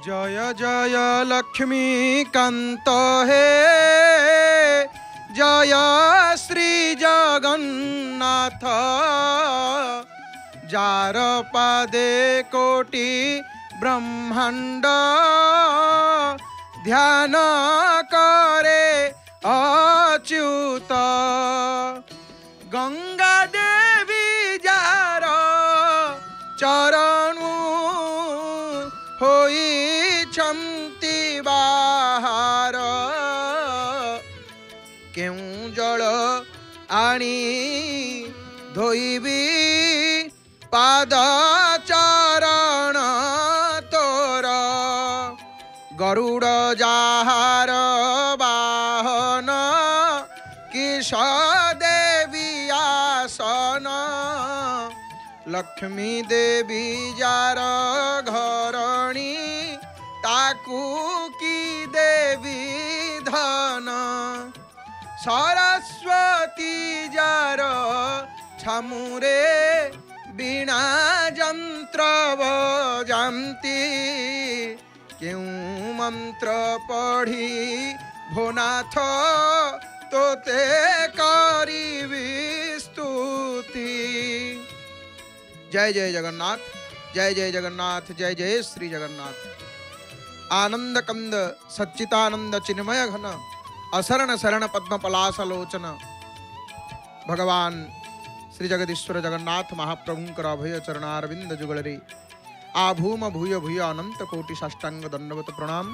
जय जय लक्ष्मीकांत हे जय श्री जगन्नाथ जार पादे कोटि ब्रह्मांड ध्यान करे अच्युत गंगा देवी जार चरणु होई छंती बाहार केउ जल आनी धोइबी पाद चरण तोर गरुड़ जाहार बाहन किश देवी आसन लक्ष्मी देवी जार घरणी ताकू की देवी धन सरस्वती जार छमुरे बीणा जंत्र बजाती क्यों मंत्र पढ़ी भोनाथ तोते करी स्तुति। जय जय जगन्नाथ, जय जय जगन्नाथ, जय जय श्री जगन्नाथ। आनंद कंद सच्चितानंद चिन्मय घन असरण शरण पद्म पलासलोचन भगवान श्री जगदीश्वर जगन्नाथ महाप्रभुंकर अभय चरणारविंद जुगलरे आभूम भूय भूय अनंत कोटि साष्टांग दंडवत प्रणाम।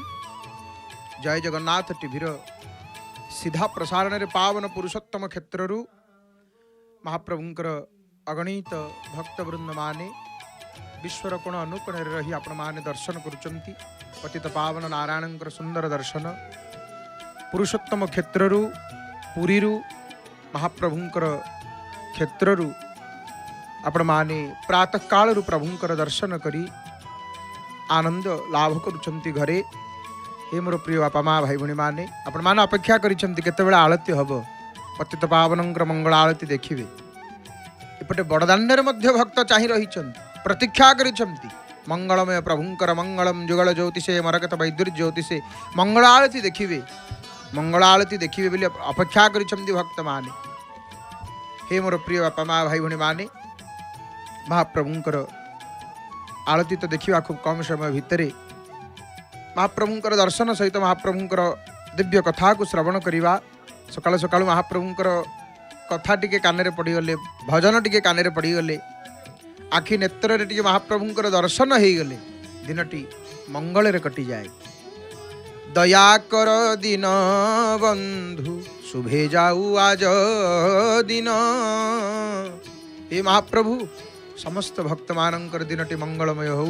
जय जगन्नाथ टीभीर सीधा प्रसारण रे पावन पुरुषोत्तम क्षेत्रु महाप्रभुंकर अगणित भक्तवृंद माने विश्वर कोण अनुकोण रही आपण माने दर्शन करुचंती। पतित पावन नारायणंकर सुंदर दर्शन पुरुषोत्तम क्षेत्रु पुरीरु महाप्रभुंकर क्षेत्रु आपण माने प्रातः काल प्रभुंकर दर्शन करी आनंद लाभ करुचंती घरे। हे मोर प्रिय बापा माँ भाई भणी माने आपण माने अपेक्षा करिसंती केतेबेला आळती हबो पतित पावनंकर मंगल आळती देखिबे। एपटे बड़दाण्डे मध्य भक्त चाहि रहिचंती प्रतीक्षा करिसंती मंगलमय प्रभुंकर मंगलम जुगल ज्योतिषे मरकत वैद्युत ज्योतिषे मंगल आळती देखिबे बोली अपेक्षा करिसंती भक्त माने। हे मोर प्रिय बापा माँ भाई भणी माने महाप्रभुंकर आळती तो देखिबा खूब कम समय भितरे महाप्रभुंकर दर्शन सहित महाप्रभुंकर दिव्य कथा को श्रवण करिवा। सकाळ सकाळ महाप्रभुंकर कथा टिके कान पड़गले भजन टिके कान पड़गले आखि नेत्र रे टिके महाप्रभुंकर दर्शन हो गले दिनटी मंगल रे कटि जाए। दया कर दिन बंधु शुभे जाऊ आज दिन। हे महाप्रभु समस्त भक्त मानकर दिनटी मंगलमय हो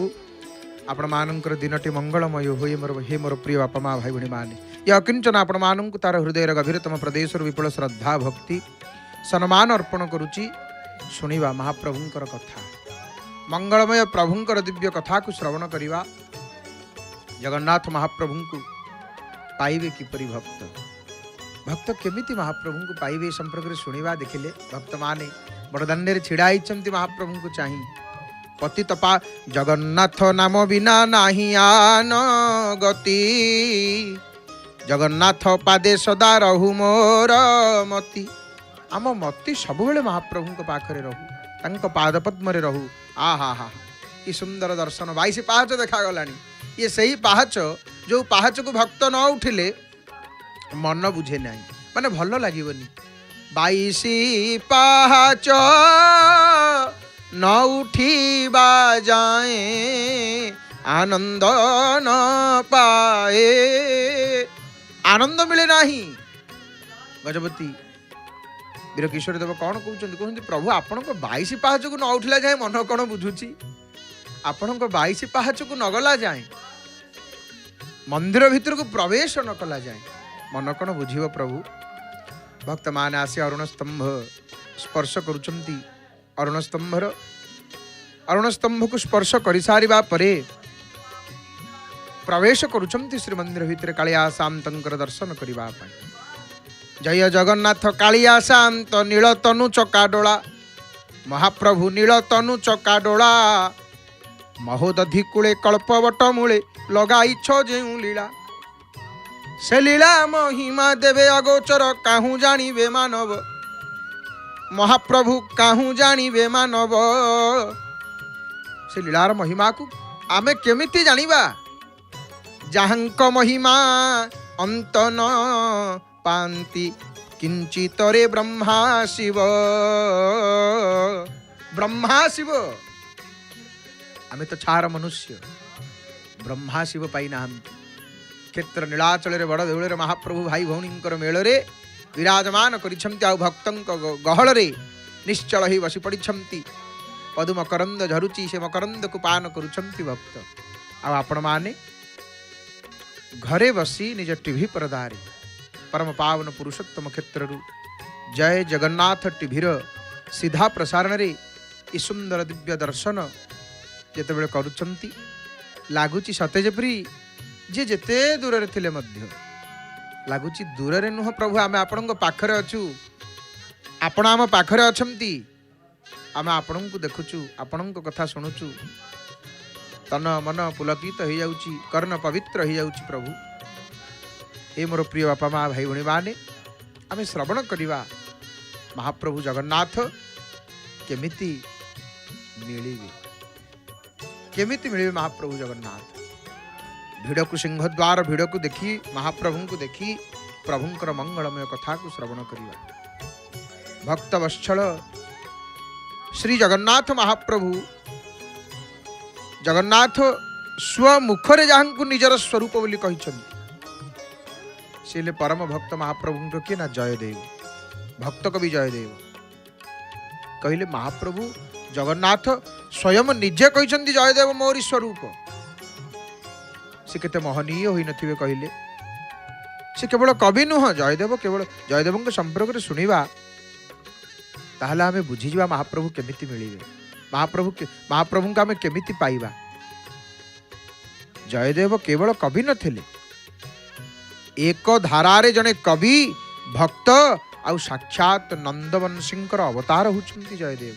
आपण मानकर दिनटी मंगलमय हो। हे मोर प्रिय बापा माँ भाई भणी माने यह अकिंचन आपण मानक तार हृदय गभीरतम प्रदेश विपुल श्रद्धा भक्ति सम्मान अर्पण करुची शुणिवा महाप्रभुंकर कथा मंगलमय प्रभुंकर दिव्य कथा को श्रवण करिवा। जगन्नाथ महाप्रभु को पाइबे किपरि भक्त केमिति महाप्रभु को पाइबे संपर्क शुणिवा देखिले भक्त माने बड़दाण्डे छिड़ा होइचंती महाप्रभु को चाहि पति तपा जगन्नाथ नाम बिना नाही आन गति जगन्नाथ पादे सदा रहु मोर मति। आम मति सब बेले महाप्रभु को पाखरे रहू तांको पाद पद्म रे रहू। आ हा हा कि सुंदर दर्शन 22 पाहाच देखा गलानी। ये सही पाहाच जो पाहाच को भक्त न उठिले मन बुझे नहीं माने भल लागिवनी। 22 पाहाच न उठिबा जाए आनंद न पाए आनंद मिले नाही। गजपति वीर किशोर देव कौन कहते प्रभु आपण को 22 पाहाच को न उठला जाए मन कौन बुझुची आपण को 22 पाहाच को न गला जाए मंदिर भीतर को प्रवेश न कला जाए मन कौन बुझीव प्रभु। भक्त मान आसी अरुण स्तंभ स्पर्श करुचंती अरुण स्तंभ को स्पर्श कर सारिबा परे प्रवेश करुचंती श्रीमंदिर भितर कालिया शांतर दर्शन करबा पई। जय जगन्नाथ कालिया शांत नीलतनु चकाडोला महाप्रभु नीलतनु चकाडोला महोदधि कूले कल्पवट मूले लगाइछ जेउ लीला से लीला महिमा देवे अगोचर काहू जानिबे मानव महाप्रभु काहू जानिबे मानव से लीलार महिमा को आमे केमिति जानिबा जहांक महिमा अंत न पांति किंचितरे ब्रह्मा शिव आमे तो छार मनुष्य ब्रह्मा शिव पाई ना क्षेत्र नीलाचल बड़ देउल महाप्रभु भाई भौणी मेल विराजमान करिछंती आ भक्तंक गहल रे निश्चल ही बसी पड़िछंती पदु मकरंद झरुची से मकरंद को पान करुछंती भक्त आपण माने घरे बसी निज टीवी परदारे परम पावन पुरुषोत्तम क्षेत्र जय जगन्नाथ टीवीर सीधा प्रसारण रे ई सुंदर दिव्य दर्शन जेते बेले करुछंती लागुची सते जेपरी जे जेते दूर रे थिले मध्य लागुची दूर रे नुह प्रभु आमे आपनक पाखरे अछु आपण आम पाखरे अछंती आमे आपनक देखुछु आपनक कथा सुनुछु तन मन पुलकित हो जाउची कर्ण पवित्र हो जाउची प्रभु हे मोर प्रिय बापा माँ भाई भणी माने आमे श्रवण करिवा महाप्रभु जगन्नाथ केमिति मिलिबे महाप्रभु जगन्नाथ भिड़ को सिंहद्वार भिड़ को देखी महाप्रभु को देखी प्रभुंकर मंगलमय कथा को श्रवण करिवा भक्त वत्सल श्री जगन्नाथ महाप्रभु जगन्नाथ स्वमुखरे जहां निजर स्वरूप बोली कहिछन्ति से परम भक्त महाप्रभु किए ना जयदेव भक्त कवि जयदेव कहले महाप्रभु जगन्नाथ स्वयं निजे कहिछन्ति जयदेव मोरी स्वरूप से केते महनीय होई नथिबे कहले से केवल कवि नुह जयदेव केवल जयदेव संपर्क शुणा ताहले आमे बुझीजा महाप्रभु केमिति मिलिबे महाप्रभु को आमे केमिति पाइबा जयदेव केवल कवि नथिले एक धारारे जने कवि भक्त आउ साक्षात नंदवंशींकर अवतार होचंती जयदेव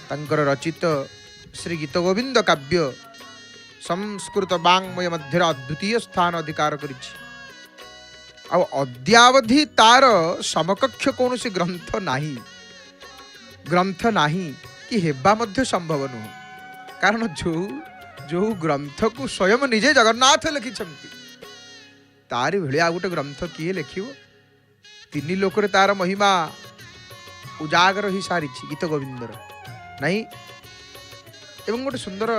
तंकर रचित श्री गीत गोविंद काव्य संस्कृत वाङ्मय मध्य अद्वितीय स्थान अधिकार करिछि आ अद्यावधि तार समकक्ष कौन ग्रंथ नाही कि हेबा मध्य संभव नुह कारण जो ग्रंथ को स्वयं निजे जगन्नाथ लिखिछंती तारी भलिया गोटे ग्रंथ किए लिखिव तीन लोकरे तार महिमा उजागर ही सारी गीत गोविंदर नहीं एवं गोटे सुंदर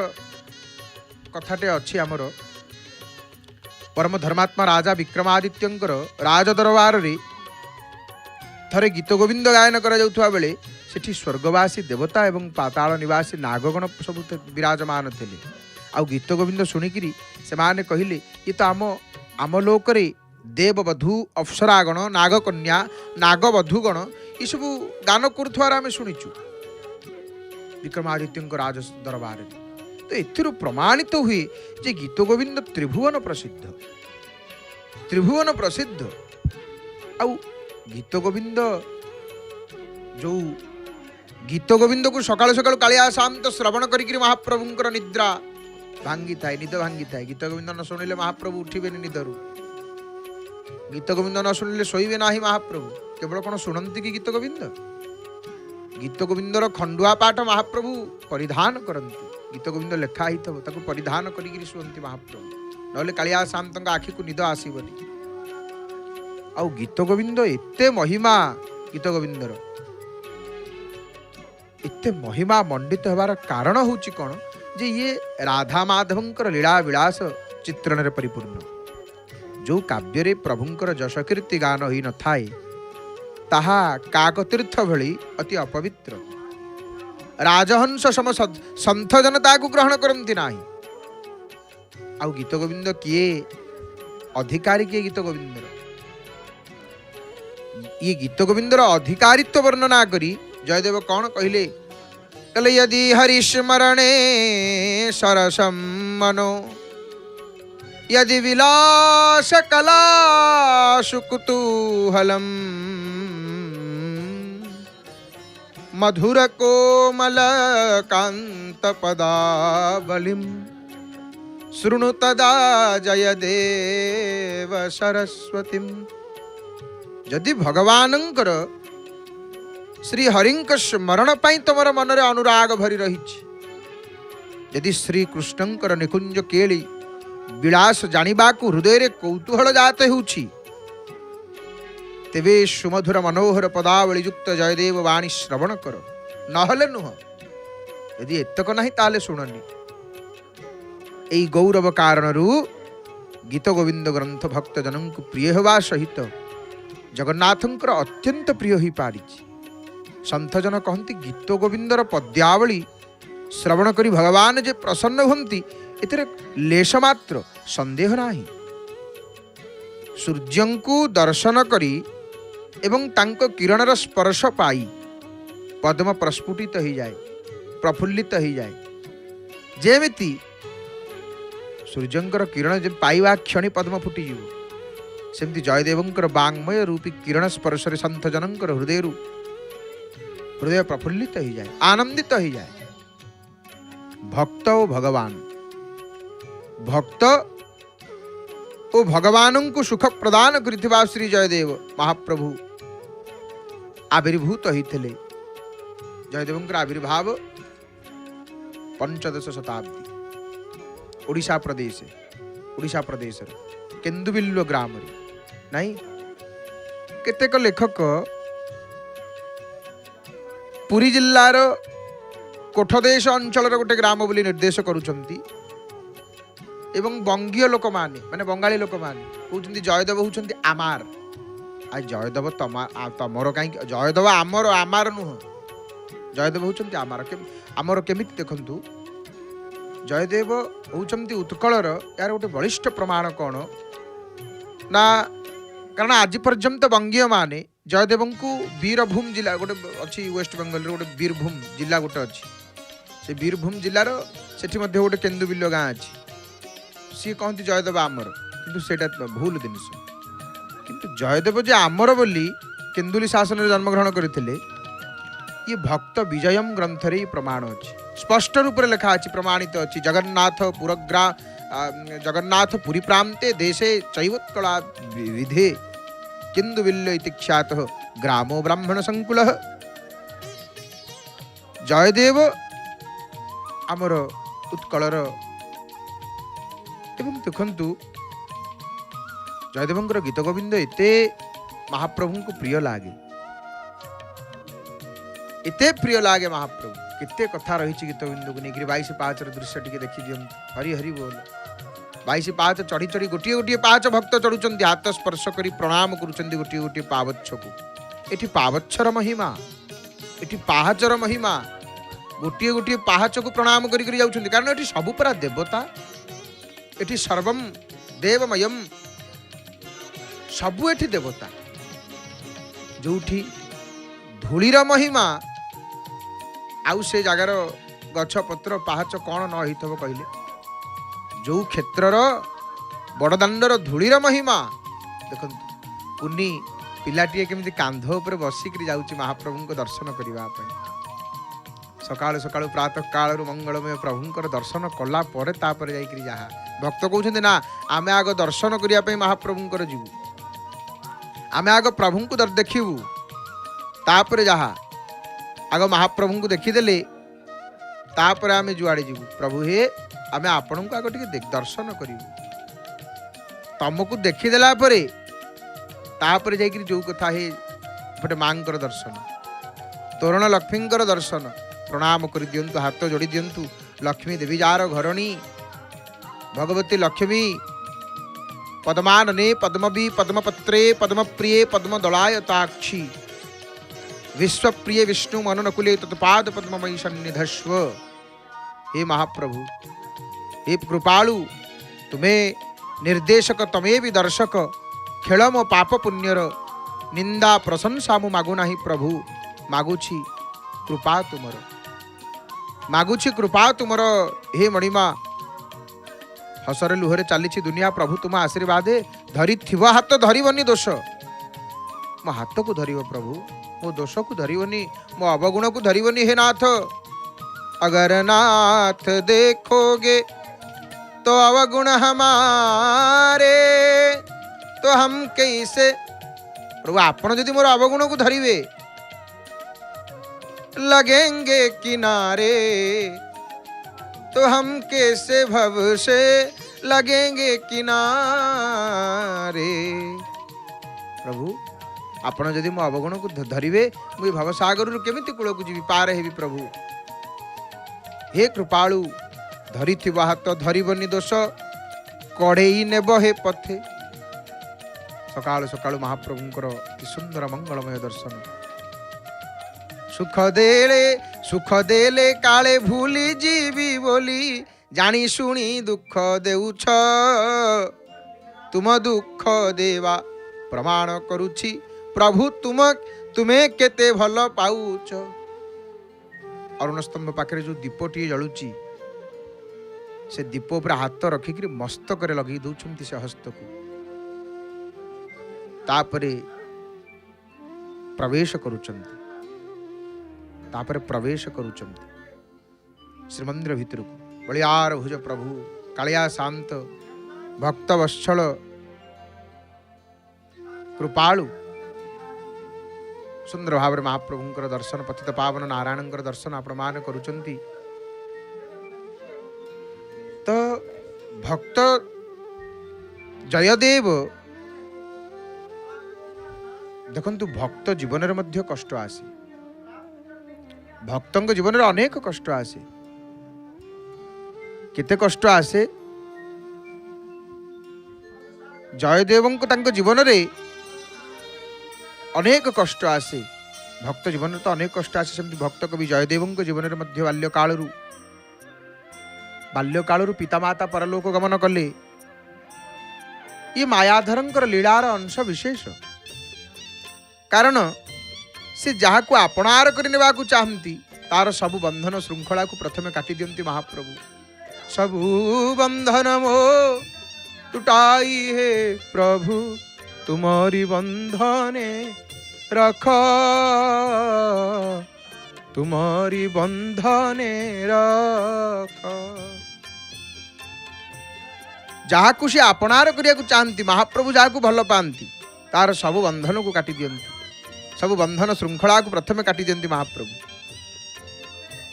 कथाटे अच्छी आमर परम धर्मात्मा राजा विक्रमादित्यंकर राज दरबार रे थरे गीत गोविंद गायन करा जाउथवा बेले सेठी स्वर्गवासी देवता एवं पाताल निवासी नागगण सब विराजमान थिले आ गीत गोविंद शुणिकी से माने कहले ये तो आम लोकरे देववधू अप्सरागण नागकन्या नागवधूगण ये सब गान करुथवार आमे शुणिचु विक्रमादित्य राज दरबार तो एथिरु प्रमाणित हुए जे गीत गोविंद त्रिभुवन प्रसिद्ध आ गीत गोविंद जो गीत गोविंद को सकाल सकाल कालिया शांत श्रवण करी महाप्रभुंकर निद्रा भांगी थाए निद भांगी थाए गीत गोविंद न शुणिले महाप्रभु उठिबे निदरु गीत गोविंद न शुणिले शोइबे नाही महाप्रभु केवल कौन शुणती कि गीत गोविंदर खंडुआ पाठ महाप्रभु परिधान करती गीत गोविंद लेखा ही ताको परिधान करी शुणती महाप्रभु नले कालिया शांत आखि को निद आसबनी आ गीत गोविंद एते महिमा गीत गोविंदर एते महिमा मंडित होबार कारण होची कौन जे ये राधा माधवंकर लीला विलास चित्रण रे परिपूर्ण जो काव्य रे प्रभुंकर जश कीर्ति गान होई न थाए ताहा काकतीर्थ भली अति अपवित्र राजहंस सम संथ जनता को ग्रहण करती नाही आउ गीत गोविंद किए अधिकारी किए गीत गोविंदर ये गीत गोविंदर अधिकारित्व वर्णना करी जयदेव कौन कहले कल यदि हरिस्मरणे सरसम मनो यदि विलास कला सुकुतूहलम मधुर कोमल कांत पदावलिम शृणु तदा जय देव सरस्वतीम। जदि भगवानंकर श्री हरिंक स्मरण पाई तुमर मनरे अनुराग भरी रही, यदि श्री कृष्णंकर निकुंज केली विलास जानिबाकु हृदय रे कौतूहल जात होउछि, तेबे सुमधुर मनोहर पदावली युक्त जयदेव वाणी श्रवण कर, नहले नुह। यदि एतक नहीं ताले शुणनी। एई गौरव कारणरू गीत गोविंद ग्रंथ भक्त जनंकु प्रिय होवा सहित जगन्नाथंकर अत्यंत प्रिय होई पारिछि। संत जन कहती गीत गोविंदर पद्यावली श्रवण करी भगवान जे प्रसन्न हुंती एथिरे लेश मात्र संदेह नाही। सूर्यंकु दर्शन करी एवं तांको किरणर स्पर्श पाई पद्म प्रस्फुटित हो जाए, प्रफुल्लित हो जाए। जेमिति सूर्यंकर किरण जे पाइबा क्षणी पद्म फुटिଯିव, सेमती जयदेवंकर वांग्मय रूपी किरण स्पर्श रे संत जनंकर हृदय प्रफुल्लित हो जाए, आनंदित हो जाए। भक्त ओ भगवान, भक्त ओ भगवान को सुख प्रदान करिथिबा श्री जयदेव महाप्रभु आविर्भूत होइथिले। जयदेवंकर आविर्भाव 15 शताब्दी ओडिशा प्रदेश केन्दुबिल्व ग्राम नहीं। केतेक लेखक पुरी जिल्लार कोठदेश अंचल गोटे ग्राम बोली निर्देश करुचंती एवं बंगीय लोक माने माने बंगाली लोक माने कहउचंती जयदेव होउचंती आमार। आ जयदेव तमर कहीं जयदेव आमर आमार नुह, जयदेव होउचंती आमार। आमर केमिति देखंतु, जयदेव होउचंती उत्कलर। यार गोटे बलिष्ठ प्रमाण कौन ना, कारण आज पर्यंत बंगीय माने जयदेव को वीरभूम जिला गोटे अच्छी वेस्ट बेंगल गोटे वीरभूम जिला गोटे अच्छी, से वीरभूम जिलार सेठी मध्य गोटे केन्दुबिल्व गाँ अच्छी। सी कहती जयदेव आमर, किंतु सेटा भूल जिनिस। किंतु जयदेव जे आमर बोली केन्दुली शासन में जन्मग्रहण करते, ये भक्त विजयम ग्रंथ रे प्रमाण अच्छी, स्पष्ट रूप से लिखा अच्छी, प्रमाणित अच्छी। जगन्नाथ पुरी प्रांते देशे चैवोत्कला विधे केन्दुबिल्व इति ख्यातः ग्रामो ब्राह्मण संकुलः। जयदेव आमर उत्कलर। एवं देखंतु जयदेवंकर गीत गोविंद एते महाप्रभु को प्रिय लागे, एते प्रिय लागे महाप्रभु। केते कथा रही गीत गोविंद को लेकर 22 पाचर दृश्य टिके देखी दियंतु। हरि हरि बोल। 22 पाच चढ़ी चढ़ी गोटे गोटे पाच भक्त चढ़ुचंती, हाथ स्पर्श करी प्रणाम करुचंती गोटे गोटे पावच्छ को। एठी पावच्छर महिमा, एठी पाहाचर महिमा। गोटे गोटे पाहाच को प्रणाम करी करी जाउछंती, कारण एठी सबु परा देवता, एठी सर्वम देवमयम, सबु एठी देवता। जोठी धूलीर महिमा आउ से जगार गछ पत्र पाहाच कौन न होइथबो कहले। जो क्षेत्रर बड़दाण्डर धूलीर महिमा देखंतु। कुनी पिलाटीए केमिति कांध ऊपर बसिक जाउची महाप्रभु को दर्शन करबा पय। सकाळ सकाळ प्रातः काल मंगलमय प्रभुंकर दर्शन कला परे तापर जाई करी जाहा भक्त कहउछन्ते ना, आमे आग दर्शन करिया पय महाप्रभुंकर जीवु, आमे आग प्रभु को देखिबु, तापर जाहा आग महाप्रभु को देखिदेले तापर आमे जुआड़े जीवु। प्रभु हे आमे आपण को आग टिके दर्शन करिबु, तुमको देखिदेला परे तापर जाइकरी जो कथा हे गोटे मांकर दर्शन, तोरण लक्ष्मींकर दर्शन। प्रणाम कर दियंतु, हाथ जोड़ी दियंतु। लक्ष्मी देवी जार घरणी भगवती लक्ष्मी पद्मानने पद्मवी पद्मपत्रे पद्मप्रिये पद्मदलायताक्षी विश्वप्रिय विष्णु मनोनकुले तत्पाद पद्ममयी सन्निधस्व। हे महाप्रभु, हे कृपालु, तुम्हें निर्देशक तमे भी दर्शक। खेल मो पाप पुण्यर निंदा प्रशंसा मु मागु नाही प्रभु, मागुछि कृपा तुमर, मागुछि कृपा तुमर। हे मणिमा हसरे लुहरे चली दुनिया, प्रभु तुम आशीर्वादे धरी थिव हाथ धरबनी दोष, मो हाथ को धरिव प्रभु, मो दोष को धरिबनी, मो अवगुण को धरिबनी। हे नाथ, अगर नाथ देखोगे तो अवगुण हमारे, तो हम कैसे, प्रभु आपण यदि मोर अवगुण को धरिवे लगेंगे किनारे, तो हम कैसे भव से लगेंगे किनारे। प्रभु आपण यदि मो अवगुण को धरिवे, मुझे भवसागर केमिति कूल को जीवी, पार हेबी। प्रभु हे कृपालु, धरी हाथ धरिबनी दोष, कड़ेई नेब हे पथे। सकाळु सकाळु महाप्रभुंकर कि सुंदर मंगलमय दर्शन। सुख देले काले भूली जीवी बोली, जानी शुणी दुख देउछ, तुम दुख देवा प्रमाण करुछि। प्रभु तुमे केते भल पाउछ। अरुण स्तंभ पाखे जो दीपटी जलुची, से दीप पर हाथ रखिक मस्तक लगे दौरान से हस्त को, तापरे प्रवेश करुचंती, श्रीमंदिर भितर को। बलियार भुज प्रभु, कालिया शांत, भक्त वत्सल, कृपालु, सुंदर भाव महाप्रभुंकर दर्शन, पतित पावन नारायणंकर दर्शन आपण मान करुचंती। तो भक्त जयदेव देखंतु, भक्त जीवन में कष्ट आसे, भक्तों जीवन में अनेक कष्ट आसे। केते कष्ट आसे, जयदेव जीवन में अनेक कष्ट आसे। भक्त जीवन में तो अनेक कष्ट आसे, सेमती भक्त कवि जयदेव जीवन में बाल्यकालु पितामाता परलोक गमन कले। ये मायाधरंकर लीलार अंश विशेष, कारण से जहाँ को आपणार करने को चाहती, तार सबु बंधन श्रृंखला को प्रथमे काटी दियंती महाप्रभु। सबु बंधन मो टूटाई है प्रभु, तुम्हारी बंधने रख, तुम्हारी बंधने रख। जहाँ को सी आपणार करिया को चाहती, महाप्रभु जहाँ को भल पाती, तार सबु बंधन को काटी दियंती, सबु बंधन श्रृंखला को प्रथमे काटी दियंती महाप्रभु।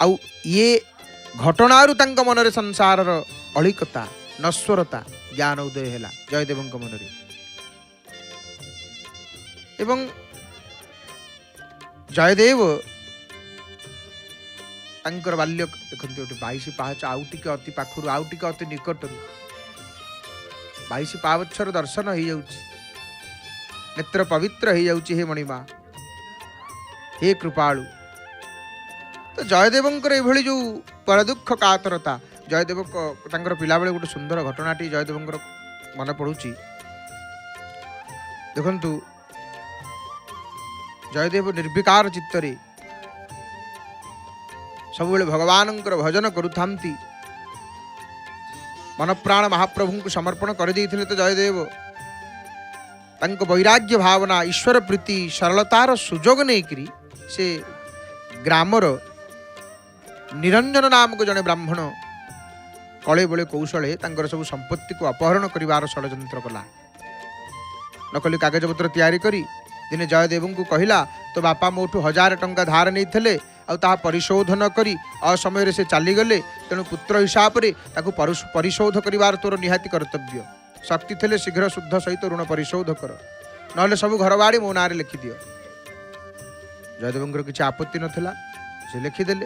आउ ये घटनारु तांक मनरे संसारर अलिकता नश्वरता ज्ञान उदय हैला जयदेवंक मनरे। एवं जयदेव तांकर बाल्य देखते 22 पाहच, आउ टिके अति पाखरु, आउ टिके अति निकटरु 22 पावच्छर दर्शन हो जाउछि, नेत्र पवित्र हो जाउछि। हे मणिमा, हे कृपालु। तो जयदेवंकर एभली जो परदुख कातरता, जयदेव तांकर पिला बेले गोटे सुंदर घटनाटी जयदेवंकर मन पड़ुछि। देखंतु जयदेव निर्विकार चित्तरे सब भगवानंकर भजन करुथांती, मन प्राण महाप्रभु को समर्पण कर देइथिले। तो जयदेव तांको वैराग्य भावना, ईश्वर प्रीति, सरलतार सुजोग नेकरी से ग्रामर निरंजन नामक जड़े ब्राह्मण कले बड़े कौशले तांकर सब संपत्ति को अपहरण करिवार षड्यंत्र कला। नकली कागजपत्र तैयारी करी दिने जयदेव को कहला, तो बापा मोठू 1000 टंका धार नहीं थे, आ परिशोधन करी असमय से चलीगले, तेणु पुत्र हिसाब से परिशोध करिवार तोर निहाती कर्तव्य। शक्ति थे शीघ्र शुद्ध सहित ऋण परिशोध कर, ना सब घर बाड़ी मो ना लिखिदियो। जयदेवंकर किसी आपत्ति नथिला, से लिखिदेले।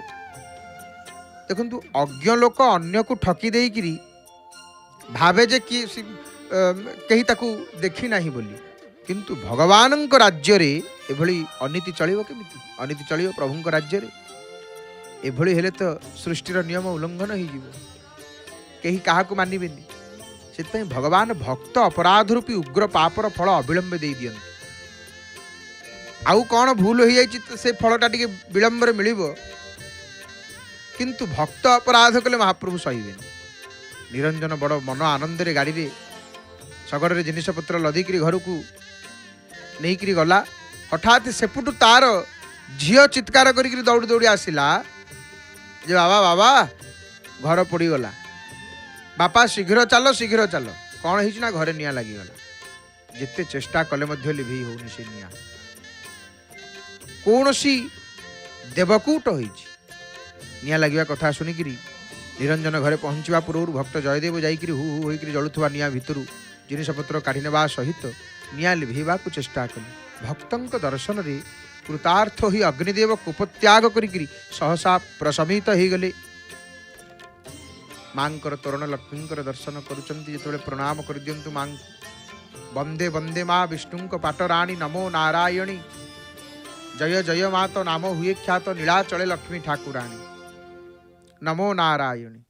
देखंतु अज्ञ लोक अन्य को ठकी देइकिरी भावे जे कि कहीं ताकू देखी नाही बोली, किंतु भगवानंक राज्य रे एभली अनीति चलिबो केमिति? अनीति चलिबो प्रभुंक राज्य रे। एभली हेले तो सृष्टिर नियम उल्लंघन हो जीवो, कहीं काहाकू मानिबेनी। सेतपई भगवान भक्त अपराध रूपी उग्र पापर फल अविलंबे दे दियंती। आउ कौन भूल हो जाइछि तो से फलटा टिके विलंबर मिलिबो, किंतु भक्त अपराध कले महाप्रभु सहिबेनी। निरंजन बड़ मन आनंद रे गाड़ी रे सगड़ जिनिस पत्र लदिकी घर को नहीं गला। हठात सेपुटू तार झील चित्कार करी दौड़ी दौड़ी आसला जे बाबा बाबा घर पोड़गला बापा शीघ्र चल कौन है घरे निआ लगिगला जिते चेष्टा कले लिभे होनी से निआ कौन सी देवकूट निआ लगे कथा शुणिक निरंजन घरे पहुँचवा पूर्व भक्त जयदेव जाइकरी हु हु होकर जलुवा निआ भितर जिनपतर काढ़ी नेबा सहित निआ लिभेवा चेष्टा कले भक्तों दर्शन रे कृतार्थ ही अग्निदेव कुपत्याग करी सहसा प्रशमित हो गले मांकर तोरण लक्ष्मी दर्शन करुँच प्रणाम कर दिंतु मां वंदे वंदे माँ विष्णु पाटराणी नमो नारायणी जय जय माँ तो नाम हुए ख्यात नीलाचले लक्ष्मी ठाकुराणी नमो नारायणी।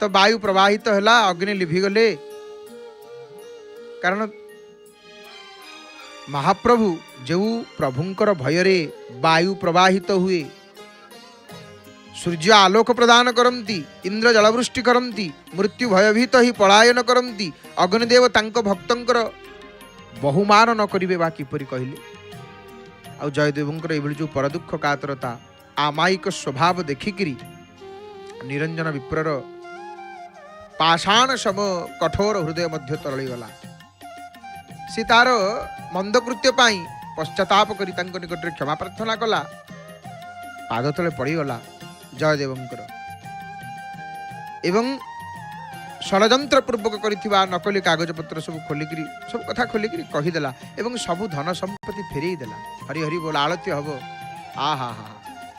तो वायु प्रवाहित है अग्नि लिभिगले कारण महाप्रभु जो प्रभुंकर भयरे वायु प्रवाहित हुए सूर्य आलोक प्रदान करती इंद्र जलवृष्टि करती मृत्यु भयभीत ही पलायन करती अग्निदेव तांको भक्तंकर बहुमान न करिवे बा किपरि कहले आ जयदेवंकर एभली जो परदुख कातरता आमायिक स्वभाव देखिकिरी निरंजन विप्रर पाषाण सम कठोर हृदय मध्य तरली गला सी तार मंदकृत्य पाई पश्चाताप करी तांको निकट रे क्षमा प्रार्थना कला पाद तले पड़ीगला जयदेवंकर एवं षड़यंत्र पूर्वक करिथिबा नकली कागज पत्र सब खोलिकी सब कथा खोलिकी कहीदेला एवं सबु धन संपत्ति फेरई देला हरि हरि बोल आलती हब आ हा हा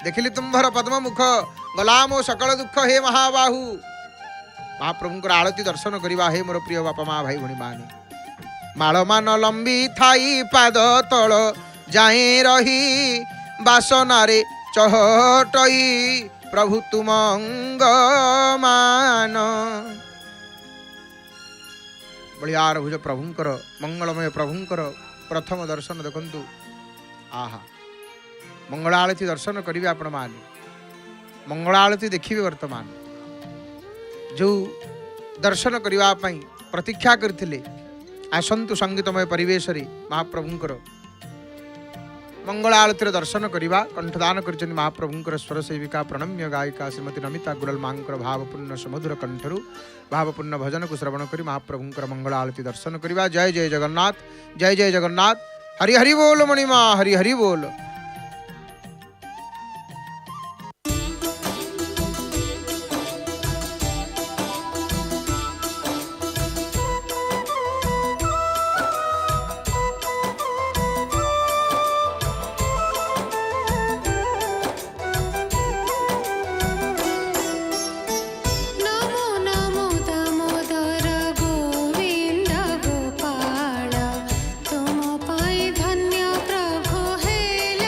देखिली तुम्भर पद्म मुख गला मो सकल दुख हे महाबाहु महाप्रभुंकर आलती दर्शन करवा हे मोर प्रिय बापा माँ भाई भणी माने मालमान लंबी थाई पाद तल जाए रही बासनारे चहटई प्रभु तुमंग मान बलिया भुज प्रभुंकर मंगलमय प्रभुंकर प्रथम दर्शन देखंतु आहा मंगल आलती दर्शन करिवे आपण माने मंगल आलती देखिवे वर्तमान जो दर्शन करने पाई प्रतीक्षा करथिले आसंतु संगीतमय परिवेश रे महाप्रभुंकर मंगल आलतिर दर्शन करवा कंठदान कर महाप्रभुंकर स्वर सेविका प्रणम्य गायिका श्रीमती नमिता गुरल मांकर भावपूर्ण समुद्र कंठरु भावपूर्ण भजन को श्रवण कर महाप्रभुंकर मंगल आलती दर्शन करवा। जय जय जगन्नाथ जय जय जगन्नाथ हरि हरि बोल मणिमा हरि हरि बोल। तुम पाई धन्य प्रभु हेले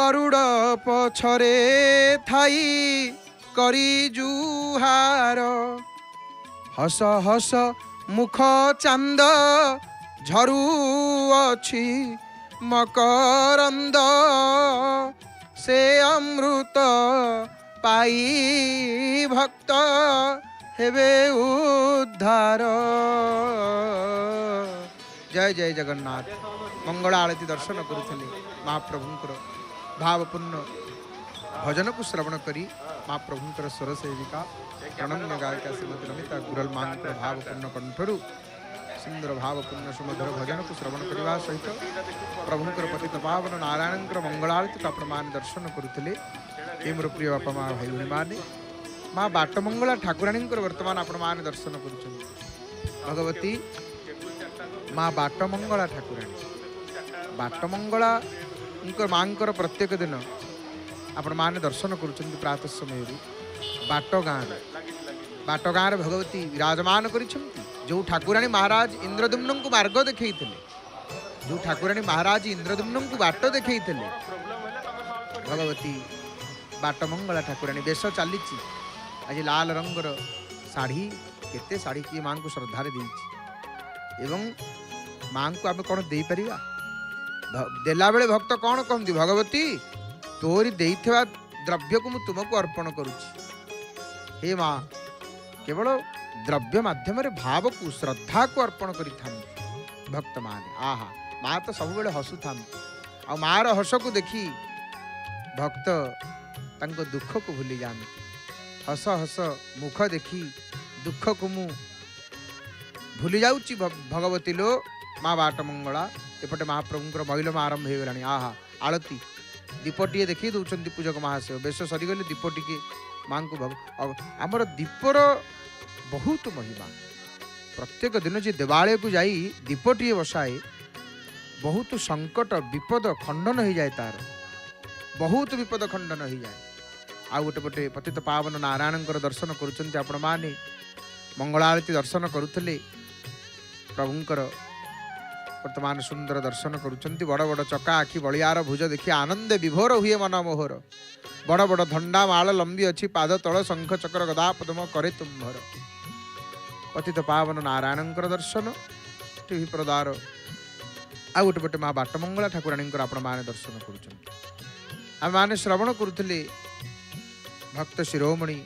गरुड़ पछरे थाई करी जुहार हस हस मुख चांद झरू अछि मकरंद से अमृत पाई भक्त हेबे उद्धार। जय जय जगन्नाथ। मंगल आरती दर्शन करुले महाप्रभुंकर भावपूर्ण भजन को श्रवण करी महाप्रभुंकर स्वर सेविका प्रणम्य गायिका श्रीमती रमिता गुरल मांकर भावपूर्ण कंठरू सुंदर भावपूर्ण सुमधुर भजन को श्रवण करने सहित प्रभुंकर पतित पावन नारायणकर मंगल आरती को आपण दर्शन करुले। ये मोर प्रिय बापा माँ भाई भाई मैंने माँ बाटमंगला ठाकुराणी वर्तमान आपण मैंने दर्शन कर भगवती माँ बाटमंगला ठाकुराणी बाटमंगला माँ प्रत्येक दिन आपण मैंने दर्शन कर प्रातः समय बाट गाँव भगवती विराजमान कर जो ठाकुराणी महाराज इंद्रदुम्न को मार्ग देखई जो ठाकुराणी महाराज इंद्रदुम्न को बाट देखई भगवती बाटमंगला ठाकुराणी बेश चली आज लाल रंगर शाढ़ी केते शाढ़ी किए माँ को श्रद्धार एवं माँ को आम कौन दे पारिबा देला बेले भक्त कौन कहती भगवती तोरी देइथिबा द्रव्य को मु तुमको अर्पण करुछि हे माँ केवल द्रव्य माध्यम भाव को श्रद्धा को अर्पण करि भक्त माने आहा माँ तो सब बेले हसु था आ मार हस को देखी भक्त तांको दुख को भूली जाते हस हस मुख देखी दुख को मु भूली जाऊची भगवती लो माँ बाटमंगला एपटे महाप्रभुंकर महिलम आरंभ हो गलानी आहा आलती दीपटीए देखी दौरान पूजक महाशय बेश सरीगले दीपटी माँ को आमर दीपर बहुत महिमा प्रत्येक दिन जी देवालय को जाई दीपटीए बसाए बहुत संकट विपद खंडन हो जाए तार बहुत विपद खंडन हो जाए आ गोटे पटे पतित पावन नारायण दर्शन करुँच आपण मैंने मंगलारती दर्शन करुले प्रभुंकर वर्तमान सुंदर दर्शन करुँच बड़ बड़ चका आखि बलियार भुज देखी आनंद विभोर हुए मन मोहर बड़ बड़ धंडा माल लंबी अच्छी पाद तल शंख चक्र गदा पद्म करे तुम्भर पतित पावन नारायण दर्शन टीवी प्रदार आ गोटे पटे माँ बाटमंगला ठाकुराणी आपण मैंने दर्शन करुँच आम मैंने श्रवण करुले भक्त शिरोमणि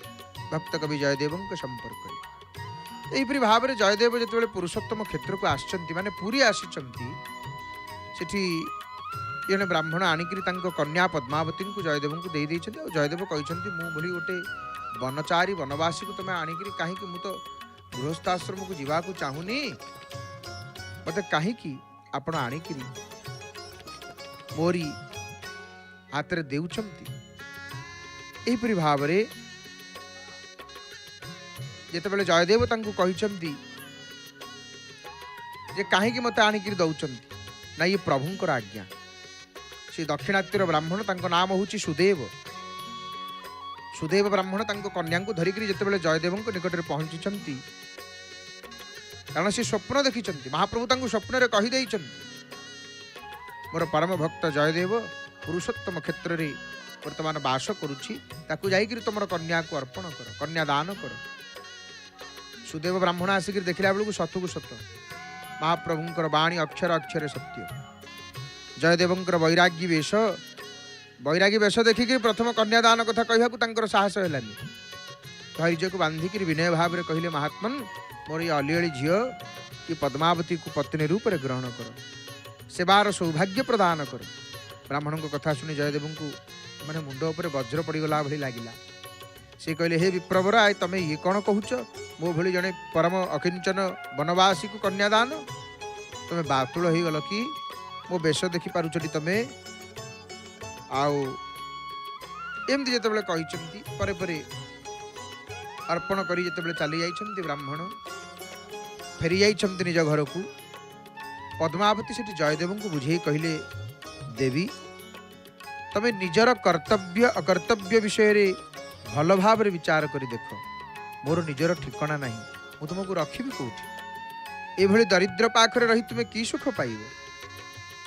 भक्त कवि जयदेव संपर्क यहीपरि भाव में जयदेव जो पुरुषोत्तम क्षेत्र को आसचंती माने पूरी आसीचंती सेठी ये ब्राह्मण आनिक कन्या पद्मावती को जयदेव को दे देइछन्ती और जयदेव कहते मु भली गोटे वनचारी वनवासी को तुम आनिक कहीं मु तो गृहस्थाश्रम को जीवा को चाहूनी मत कहीं आपण आनिक मोरी हाथ में देउछन्ती एहीपरि भाव में जितेबाला जयदेव कहते कहीं मत आणिक दौरान ना ये प्रभुंकर आज्ञा से दक्षिणात्यर ब्राह्मण नाम हूँ सुदेव सुदेव ब्राह्मण कन्या को धरिक जितेबाला जयदेव निकट में पहुंची कारण से स्वप्न देखी महाप्रभु स्वप्न में कहीदे मोर परम भक्त जयदेव पुरुषोत्तम क्षेत्र में वर्तमान बास करुच्ची तुम कन्या को अर्पण कर कन्या दान कर सुदेव ब्राह्मण आसिक देखला बेलू सतु को सत महाप्रभुंकर बाणी अक्षर अक्षर सत्य जयदेवंकर वैराग्य वेश देखिक प्रथम कन्यादान कथा कहवाक साहस है धैर्य को बांधिक विनय भाव में कहले महात्मन मोर ये अलिअली झील कि पद्मावती को पत्नी रूप में ग्रहण कर सेवार सौभाग्य प्रदान कर ब्राह्मण को कथा शुणी जयदेव को मैंने मुंड उपर वज्र पड़गला भली लगिला से कहले हे विप्रवर आए तमें ये कौन कहूच मो भली जड़े परम अकिंचन वनवासी को कन्यादान तुम्हें बातुल हो गल कि मो बेश देखी पारुछ तमें आमती जिते कही अर्पण कर चली जाइछन्ति ब्राह्मण फेरी जाइछन्ति निज घर को पद्मावती से जयदेव को बुझे कहले देवी तमें निजर कर्तव्य अकर्तव्य विषय रे भल भाव विचार कर देख मोर निजर ठिकाना नहीं मु तुमको रखी कौटी ये दरिद्र पाखरे रही तुम्हें की सुख पाइब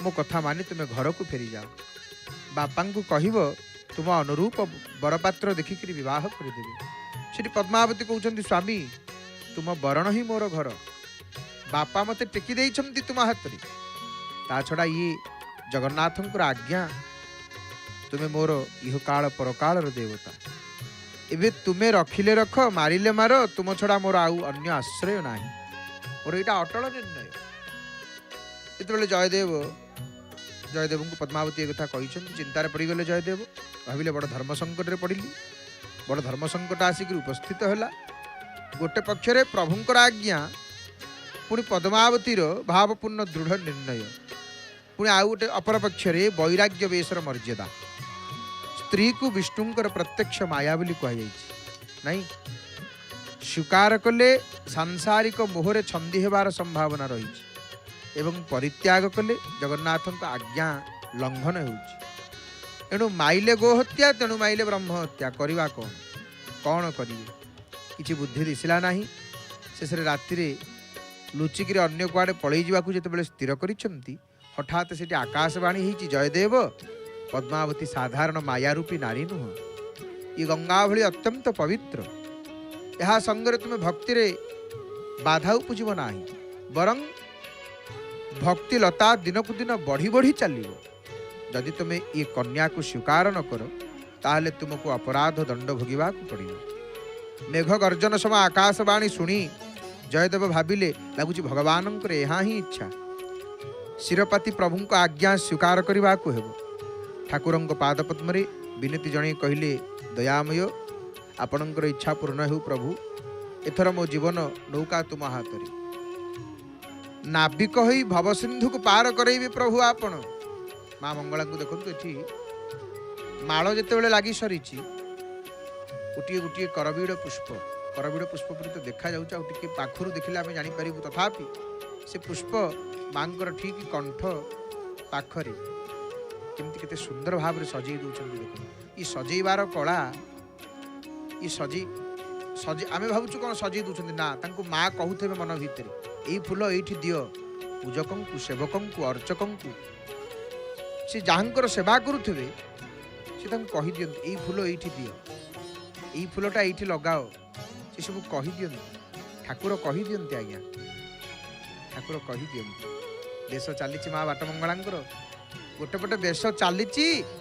मो कथा मानी तुम्हें घर को फेरी जाओ बापा को कहब तुम अनुरूप बरपात्र देखिक बह करदेवी। से पद्मावती कहते स्वामी तुम बरण ही मोर घर, बापा मते टेकी देइछंती तुम हाथ रे, ता छड़ा ये जगन्नाथ आज्ञा, तुम्हें मोर इह काल परकाल देवता, एबे तुम्हें रखिले रख मारिले मार, तुम छड़ा मोर आउ अन्य आश्रय ना, मोर यहाँ अटल निर्णय। जिते जयदेव को पद्मावती एक कथा कही चिंतार पड़गले जयदेव भाविले बड़ धर्म संकट में पड़िली, बड़ धर्म संकट आसिक उपस्थित है। गोटे पक्षरे प्रभुंकर आज्ञा, पुणी पद्मावतीर भावपूर्ण दृढ़ निर्णय, पुणी आउ गोटे अपर पक्षरे वैराग्य वेशर मर्यादा। स्त्री को विष्णुंकर प्रत्यक्ष माया बोली कहुई नहीं, स्वीकार कले सांसारिक मोहरे छंदी हेबार संभावना रही एवं परित्याग कले जगन्नाथ आज्ञा लंघन हो। माइले गोहत्या तेणु माइले ब्रह्म हत्या करवा कौन करेंगे किसी बुद्धि दिशला ना। शेष राति लुचिकी अन्य कुआड़े पलि जावाक जो स्थिर कर हठात से आकाशवाणी होती जयदेव पद्मावती साधारण मायारूपी नारी नुह, ये गंगा भली अत्यंत पवित्र, यह संगरे तुम्हें भक्ति रे बाधा उपजीव ना, बरं भक्ति लता दिन को दिन बढ़ी बढ़ी चलो। जदि तुम्हें ये कन्या को स्वीकार न कर ताहले तुमको अपराध दंड भोगवा पड़ो। मेघ गर्जन समय आकाशवाणी शुणी जयदेव भाविले लगुच भगवान यहाँ ही इच्छा, शिरपाती प्रभु को आज्ञा स्वीकार करने को हेब। ठाकुर पादपद्म विनती जन कहले दयामय आपणकर इच्छा पूर्ण हो प्रभु, एथर मो जीवन नौका तुम हाथ रे, नाविक ही भवसिंधु को पार करेबी प्रभु आपण। माँ मंगला को देखो ये माल जिते लगी सरी गोटे गोटे करबीड़ पुष्प परी तो देखा जाऊँ पाखर देखिले आम जापर, तथापि से पुष्प माँ ठीक कंठ पाखरे केमती केते सुंदर भाव सजई दौरान। देखो ये सजईबार कला, ये सजे आम भावुँ कौन सजई दौरान ना, माँ कहते मन भितर यही फूल ये दियो पूजकों को सेवकों को अर्चकों को, सी जहाँकर सेवा करुवे सी कही दियंती यही फूल ये दियो, यही फूलटा ये लगाओ, से सब कही दियंती ठाकुर कही दियंती। आज्ञा ठाकुर कही दियंती। बेश चली माँ बाट मंगलांकर गोटे पटे बेश चली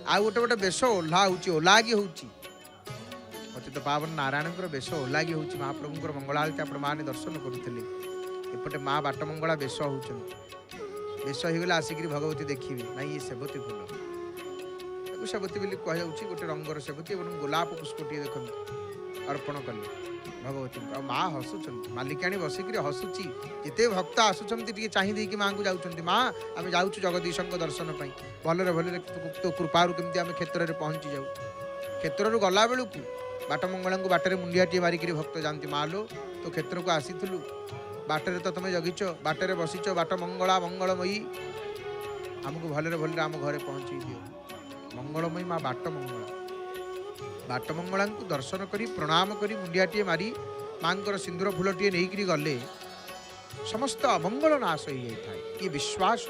आ गोटे पटे बेश ओह्ला ओलागी होती पावन नारायण बेश ओलागी हो महाप्रभुंर मंगलालती आप माने दर्शन करुले। एपटे माँ बाट मंगला बेश होश होगले आसिक भगवती देखिए ना, ये सेवती फूल सेवती बोली कहुच्छी, गोटे रंगर सेवती और गोलाप पुष्पटी देख अर्पण कले भगवती। माँ हसुच्च मालिकाणी बसिक हसुची, जिते भक्त आसुच्च चाहिए कि माँ को जाऊँ, माँ आम जाऊँ जगदीश दर्शन पाई भलरे भलरे तो कृपारू केमती आम क्षेत्र में पहुँची जाऊ। क्षेत्र गला बेलू बाट मंगला को बाटर मुंडियाटी मारिक भक्त जाती, माँ लो तो क्षेत्र को आसीलु बाटर तो तुम जगिच बाटर बसीच बाट मंगला मंगलमयी, आमको भलरे भलरे आम घरे पहुँचे दियो। मंगलमयी माँ बाट मंगला को दर्शन करी प्रणाम करी मुंडियाटी मारी माँ सिंदूर फूलटे नहीं गले समस्त अमंगल नाश हो जाए। ये विश्वास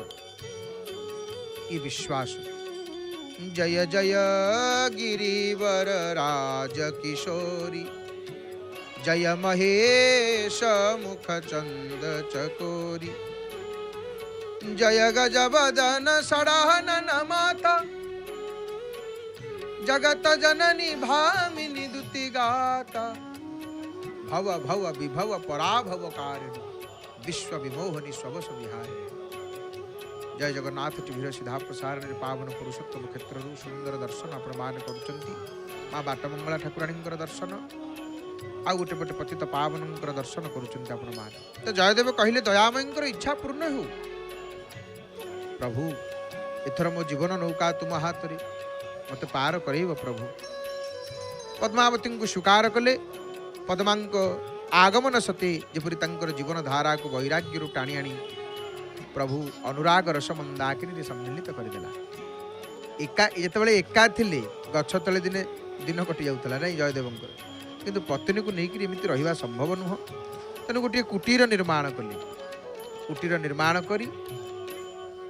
जय जय गिरिवर राज किशोरी, जय महेश मुख चंद चकोरी, जय गजबदन सड़हनन माता, जगत जननी भामिनी दुति गाता, भव भव विभव पराभव कारिणी, विश्व विमोहनी स्वस विहारिणी। जय जगन्नाथ टीवीर सीधा प्रसारण पावन पुरुषोत्तम क्षेत्र सुंदर दर्शन आपण मान करुचंती। माँ बाटमंगला ठाकुराणी दर्शन आ गोटे पटे पतित पावन दर्शन करुचंती आपण मान। तो जयदेव कहले दयामय इच्छा पूर्ण हो प्रभु, एथर मो जीवन नौका तुम हाथ रे, मत पार करेब प्रभु। पद्मावती को स्वीकार कले, पद्मा आगमन सते जपरी जीवन धारा को वैराग्य टाणी आनी प्रभु अनुराग रस मंदाकिनी सम्मिलित करदेला। जिते एका थिले गछ तले दिने दिन कटि जाऊला ना जयदेवंकर, किंतु पत्नी को लेकिन एमती रहा संभव नुह। तेणु गोटे कुटीर निर्माण कले, कुटीर निर्माण करी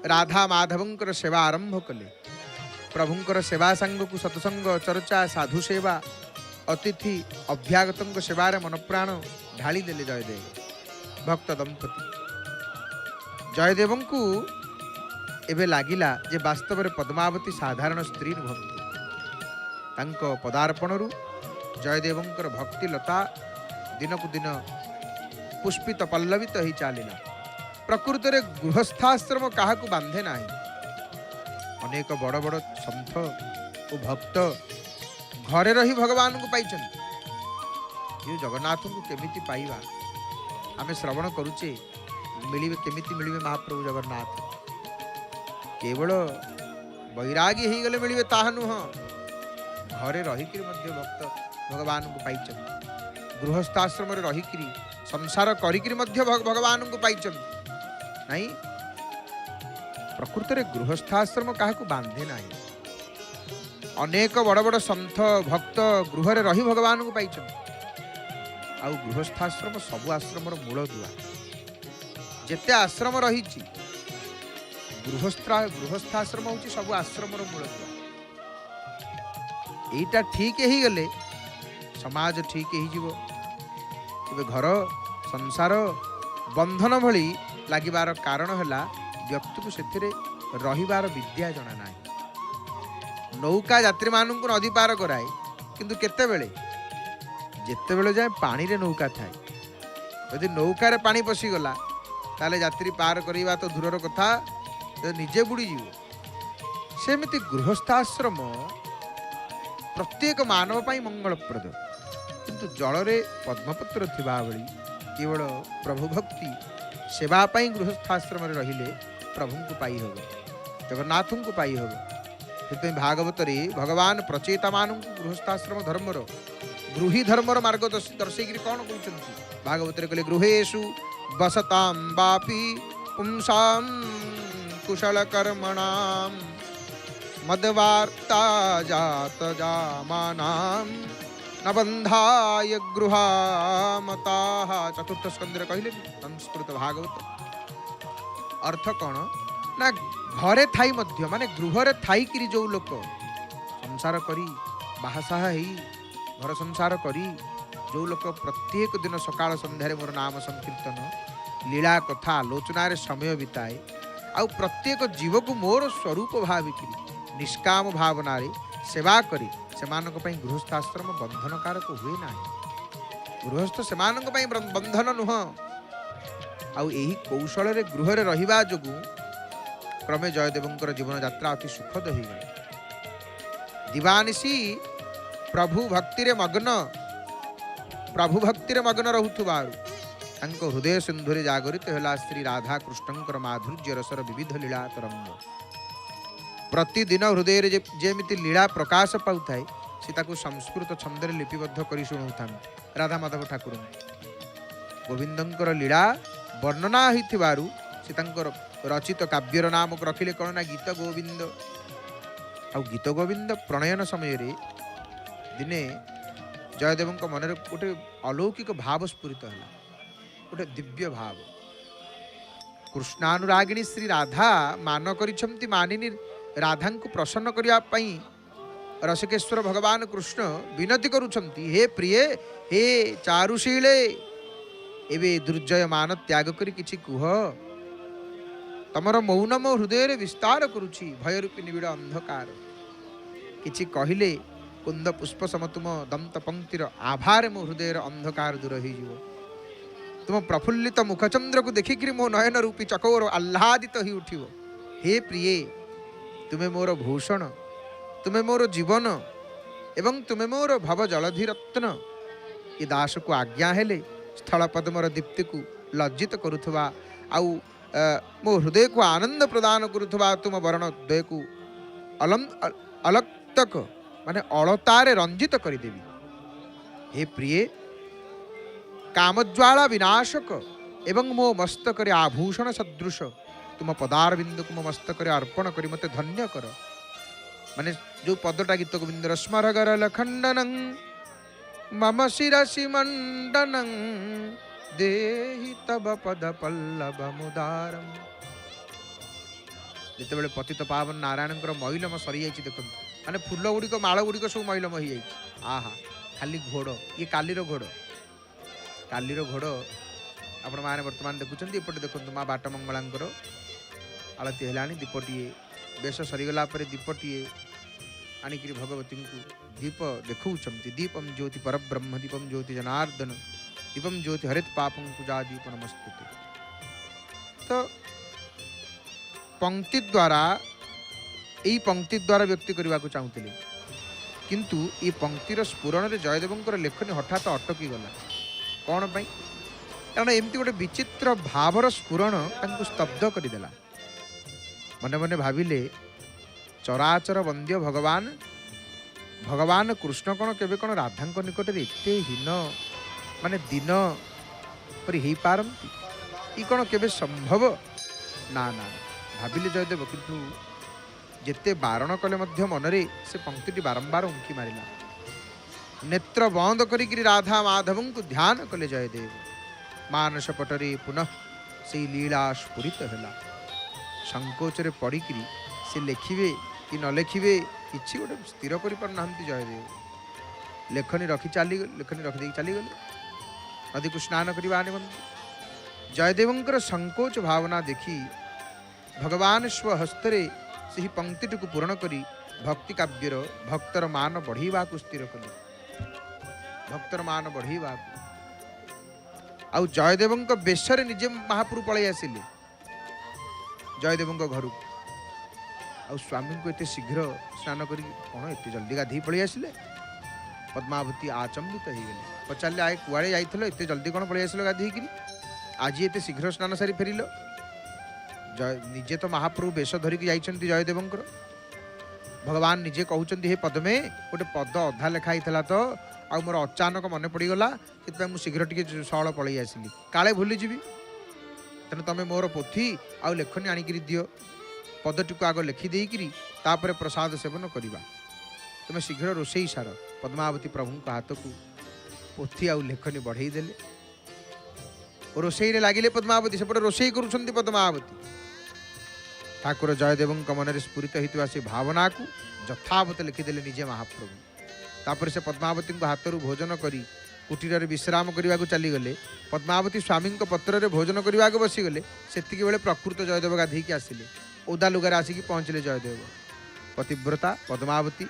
राधा माधवंकर सेवा आरंभ कले। प्रभुंकर सेवा सांग को सत्संग चर्चा साधु सेवा अतिथि अभ्यागत सेवार मन प्राण ढाली देले जयदेव। भक्त दंपति जयदेव को एबे लागिला जे वास्तव में पद्मावती साधारण स्त्री नुहंती। तांको पदार्पणरू जयदेवंकर भक्ति लता दिन को दिन पुष्पित पल्लवित ही चलिला। प्रकृत रे गृहस्थाश्रम क्या बांधे ना। अनेक बड़ बड़ संत और भक्त घरे रही भगवान को पाई। ये जगन्नाथ को केमिति पाइबा आमे श्रवण करुचे मिलिबे केमिति मिलिबे महाप्रभु जगन्नाथ। केवल वैरागी ही गले मिलिबे ताहा नुह। घरे रहिकरी मध्य भक्त भगवान को पाई। गृहस्थाश्रम रे रहिकरी संसार करिकरी मध्य भगवान को पाई नहीं। प्रकृत रे गृहस्थाश्रम क्या बांधे ना। अनेक बड़ बड़ संत भक्त गृह रही भगवान को पाई। आउ गृहस्थाश्रम सबु आश्रम मूल दुआ। जेते आश्रम रही गृहस्थाश्रम हूँ सबु आश्रम मूल दुआ। यहीटा ठीक ही गले समाज ठीक हो। घर संसार बंधन भली लागिबार कारण है व्यक्ति को सेथिरे रहिबार विद्या जना ना। नौका यात्री मानू नदी पार कराए किंतु केतेबेले जेतेबेले जाए पानी रे नौका थाए। यदि नौका रे पानी पशिगला ताले यात्री पार करवा तो दूरर कथा निजे बुड़ी जीव। सेमिति गृहस्थाश्रम प्रत्येक मानव पाई मंगलप्रद। किंतु जल रे पद्मपत्र थिबा बळी केवल प्रभु भक्ति सेवा पाई गृहस्थाश्रम रे रहिले प्रभु को पाई होगा, जगन्नाथ को पाई होगा। भागवत रे भगवान प्रचेता मान गृहस्थाश्रम धर्मर गृही धर्मर मार्ग दर्शक कौन कहते भागवत रे कहले गृहेषु बसतां वापि पुंसां कुशल कर्मणां मदवार्ता जात जामानां न बंधाय गृहामताः। चतुर्थ स्कंदे कहले संस्कृत भागवत अर्थ कौन ना घरे थाई मध्य माने गृह थाई कि जो लोक संसार करी बाहासाहा ही घर संसार करी जो लोक प्रत्येक दिन सकाळ संध्यारे मोर नाम संकीर्तन लीला कथा आलोचना रे समय बिताए आउ प्रत्येक जीव को मोर स्वरूप भाविकी निष्काम भावना रे सेवा करी सेमानक पई गृहस्थाश्रम बंधनकारक हुए ना। गृहस्थ सेमानक पई बंधन नुह। आउ एही कौशल रे गृह रे रहिबा जोगु क्रमे जयदेवंकर जीवन यात्रा अति सुखद हो गई। दिवानिशी प्रभु भक्ति रे मग्न रहुथुबारु तांको हृदय सिंधुरे जागरित होला श्री राधा कृष्णंकर माधुर्य रसर विविध लीला तरंग। प्रतिदिन हृदय रे जेमिति लीला प्रकाश पाउथाय से ताकू संस्कृत छंदरे लिपिबद्ध करी शुणाउथाम राधा माधव ठाकुर। गोविंदंकर लीला वर्णना हिथिबारु से तांकर रचित काव्यर नाम रखिले कौन ना गीत गोविंद। आ गीत गोविंद प्रणयन समय रे दिने जयदेव मन गोटे अलौकिक भाव स्फुरित है, गोटे दिव्य भाव। कृष्णानुरागिणी श्री राधा मान करिछंती मानिनी राधा को प्रसन्न करिया पई रसिकेश्वर भगवान कृष्ण विनती करुछंती हे प्रिय हे चारुशीले एबे दुर्जय मान त्याग करी किछि कुह। तमर मौन मो हृदय रे विस्तार करुछि भयरूपी निबिड़ अंधकार। किछि कहिले कुंद पुष्प सम तुम दंत पंक्तिर आभार मो हृदय अंधकार दूर हो जीव। तुम प्रफुल्लित मुखचंद्र को देखिक मो नयन रूपी चकोर आह्लादित ही उठिव। हे प्रिय तुम्हें मोर भूषण, तुम्हें मोर जीवन एवं तुम्हें मोर भव जलधि रत्न। ये दास को आज्ञा हेले स्थल पद्मर दीप्ति को लज्जित करुथुवा आउ मो हृदय को आनंद प्रदान करुथुवा तुम वर्ण द्वय को अलक्तक माने अलतारे रंजित करिदेवी। हे प्रिय कामज्वाला विनाशक एवं मो मस्तक आभूषण सदृश तुम पदारविंद को मो मस्तक अर्पण करी मते धन्य कर। माने जो पदटा गीत गोविंद स्मर गरल खंडनं मम शिरसि मंडनं देहि तब पद पल्लव मुदारम। जिते पतित पावन नारायण मैलम सरी जाइए देखो माने फूल गुड़िक माल गुड़िक सब मैलम हो जाए आहा खाली घोड़ ये कालीर घोड़ कालीर घोड़ आपण मैंने बर्तमान देखुं एपटे देखो माँ बाट मंगलांकर आलती है दीपटे बेश सरीगला दीपटे आणिक भगवती को दीप देखा दीपम ज्योति परब्रह्म दीपम ज्योति जनार्दन दीपम ज्योति हरित पापम पूजा दीप नमस्ते। तो पंक्ति द्वारा यही पंक्ति द्वारा व्यक्ति करने को चाहूली किंतु ये पंक्तिर स्फुरण में जयदेवंकर लेखनी हठात अटकी गला कौन पाई कारण एमती गोटे विचित्र भावर स्फुरण स्तब्ध करदेला मने मने भाविले चराचर वंद्य भगवान भगवान कृष्ण कौन केवे कौन राधा निकट में एत हीन माने दिन पर हो पारती ये कौन केवे संभव ना ना भाविले जयदेव किंतु जेते बारण कले मध्य मनरे से पंक्ति बारंबार उंकी मारिला नेत्र बंद करी राधा माधव को ध्यान कले जयदेव मानस पटरे पुनः से लीला स्फुरित है संकोचरे पड़ी से लिखिबे कि न लिखिबे किसी गोटे स्थिर कर जयदेव लेखनी रखी चली गले नदी को स्नान करने निमंते जयदेवंकर संकोच भावना देखी भगवान स्वहस्तरे से पंक्ति को पूर्ण करी भक्ति काव्यर भक्तर मान बढ़ेवा को स्थिर कले भक्तर मान बढ़ेवा आउ जयदेवंक बेशरे निजे महाप्रभु पलि आसिले जयदेवंक घर आउ स्वामी को एते शीघ्र स्नान करी कौन एते जल्दी गाधी पलि आसिले पद्मावती आचंबित हो गले पचारे आए कुआड़े जाइल एत जल्दी कौन पलि आसिल गाधी आज एते शीघ्र स्नान सारी फेरिल निजे तो महाप्रभु बेश धरिकी जाइछन्ति जयदेवंकर भगवान निजे कहउछन्ति हे पद्मे गोटे पद अधा लेखाई तो आ मोर अचानक मन पड़गला से मुझे शीघ्र टी सहल पलि आसिली काले भूली जीवी तेणु तुम मोर पोथी आउ लेखनी आणिक दियो पदटी को आग लिखिदेकरी तापर प्रसाद सेवन करवा तुम शीघ्र रोषेई सार पद्मावती प्रभु हाथ को पोथी आउ लेखनी बढ़ई देले रोषेई लगिले पद्मावती सेपटे रोषेई करुछन्ति पद्मावती ठाकुर जयदेव मन में स्फुरित होता से भावना को यथावत लिखिदेले निजे महाप्रभु तापर से पद्मावती हाथ रू भोजन करी कुटीर विश्राम करने को चलीगले पद्मावती स्वामी पत्र में भोजन करने को बसीगले से प्रकृत जयदेव गाधीकी आसिले ओदा लुगार आसिक पहुँचले जयदेव पतिव्रता पद्मावती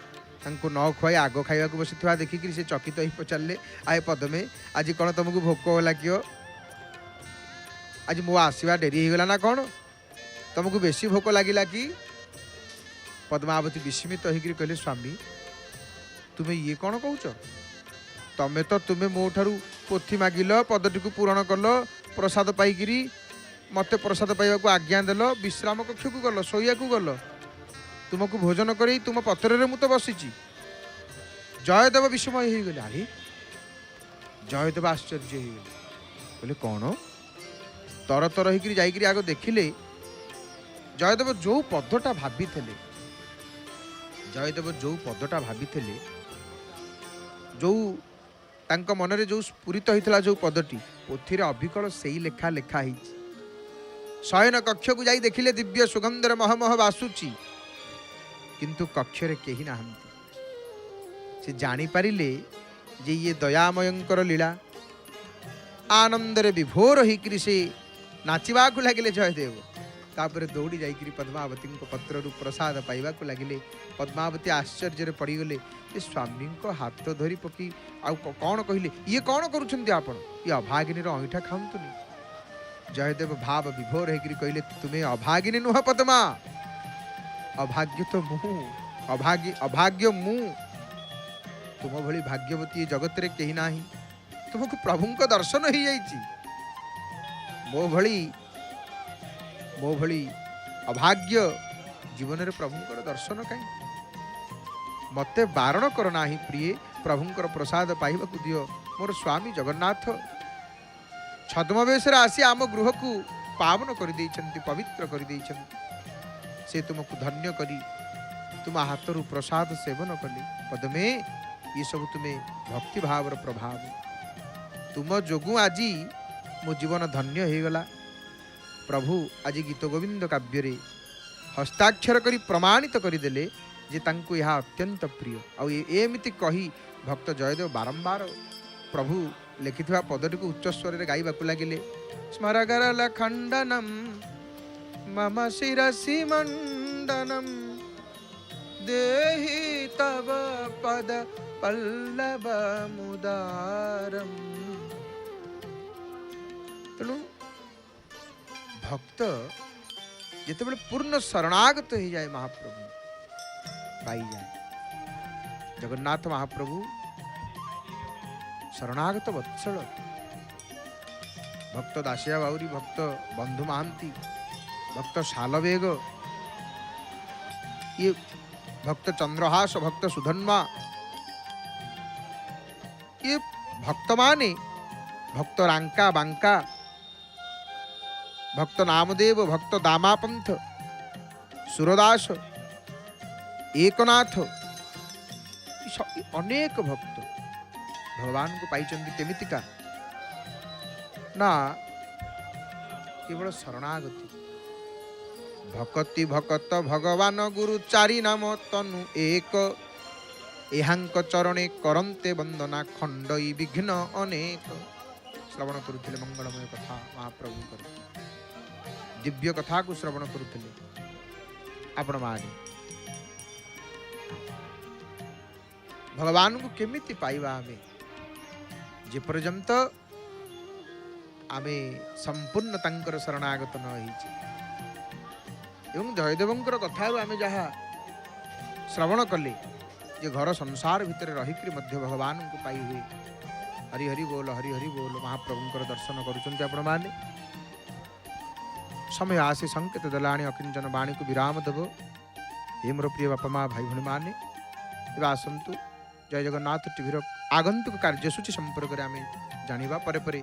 न खुआई आग खाइबा बसी देखिक से चकित हो पचारे आए पद्मे आज कौन तुमको भोक लगे आज मो आसवा डेरी होगला ना कौन तुमको बेसी भोक लगिला कि पद्मावती विस्मित होकर कहले स्वामी तुम्हें ये कौन कौच तमें तो तुम्हें मो ठारू पोथी मागिल पदटी को पूरण कल प्रसाद पाइकी मत प्रसाद पाइबा को आज्ञा देल विश्राम कक्ष को गल शोया को गल तुमको भोजन कर तुम पत्र में तो बसीची जयदेव विस्मय हो गले अरे जयदेव आश्चर्य हो गले कौन तर तर होकर जाइए आग देखिले जयदेव जो पदटा भाभी जयदेव जो पदटा भाभी जो तांको मन रे जो स्फुरित होता जो पदटी पोथी अभिकल से ही लेखा लेखाई शयन कक्ष को जाई देखिले दिव्य सुगंधर महमह बासुची किंतु कक्ष रे केही नाहंती से जानी पारिले जे ये दयामयंकर लीला आनंदरे विभोर होकर से नाचिबा को लगिले जयदेव तापर दौड़ी जाइए पद्मावती पत्र प्रसाद पाइबा को लगिले पद्मावती आश्चर्य पड़गले स्वामी हाथ धरी पकी कौन कहले ये कौन करुछन्ति आपण ये अभागिनी अईठा खाऊनी जयदेव भाव विभोर होकर कहले तुम्हें अभागिनी नुह पद्मा अभाग्य तो मु अभाग्य मु तुम भली भाग्यवती जगत रे कहीं नाही तुमको प्रभु को दर्शन हो जाइछि मो भली अभाग्य जीवन में प्रभुंकर दर्शन कहीं मते बारण कर ना प्रिय प्रभुंकर प्रसाद पाइबा को दियो मोर स्वामी जगन्नाथ छद्मवेश आसी आम गृह को पावन कर देइछन्ति पवित्र कर देइछन्ति से तुमको धन्य करी तुम हाथरू प्रसाद सेवन कली पद्मे ये सब तुम्हें भक्ति भाव प्रभाव तुम जोगु आज मो जीवन धन्य हो गला प्रभु आज गीत गोविंद काव्य हस्ताक्षर करी प्रमाणित करदेले जे तांको यह अत्यंत प्रिय आमिति कही भक्त जयदेव बारंबार प्रभु लिखिथिबा पदटी को उच्च स्वर रे गाइबा लगिले स्मरगरल खंडनम मम शिरसि मंडनम देहि तव पद पल्लव मुदारम। तेणु भक्त जिते बड़े पूर्ण शरणागत हो जाए महाप्रभु पाई जाए। जगन्नाथ महाप्रभु शरणागत वत्सल भक्त दासिया बाउरी भक्त बंधु महांती भक्त शालवेग ये भक्त चंद्रहास भक्त सुधन्वा ये भक्त माने भक्त रांका बांका भक्त नामदेव भक्त दामापंथ सुरदास एकनाथ अनेक भक्त भगवान को पाई केमितिका ना केवल शरणागति भक्ति भक्त भगवान गुरु चारि नाम तनु एक एहांक चरणे करन्ते वंदना खंडई विघ्न अनेक। श्रवण करुथिले मंगलमय कथा महाप्रभु दिव्य कथा को श्रवण करुथिले आपण माने भगवान को केमिति पाइबा आमे जे पर्यंत आमे संपूर्ण तांकर शरणागत न होइछि एवं जयदेवंकर कथा आमे जहा श्रवण कले जे घर संसार भितर रहिकरी मध्य भगवान को पाई हुए हरि हरि बोल महाप्रभुंकर दर्शन करुचंती आपण माने। समय आसी संकेत दलाणी अकिंचन वाणी को विराम देव। हे मोर प्रिय बापा माँ भाई भणी माने आसतु जय जगन्नाथ टीवी आगंतुक कार्यसूची संपर्क में आम जाना परे परे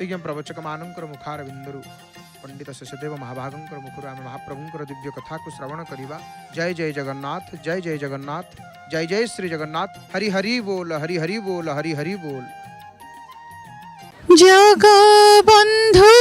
विज्ञ प्रवचक मानकर मुखार बिंदु पंडित शेषदेव महाभागंकर मुखर आम महाप्रभुंकर दिव्य कथा को श्रवण करवा। जय जय जगन्नाथ जय जय जगन्नाथ जय जय श्री जगन्नाथ हरि हरि बोल हरि हरि बोल हरि हरि बोल। जग बंधु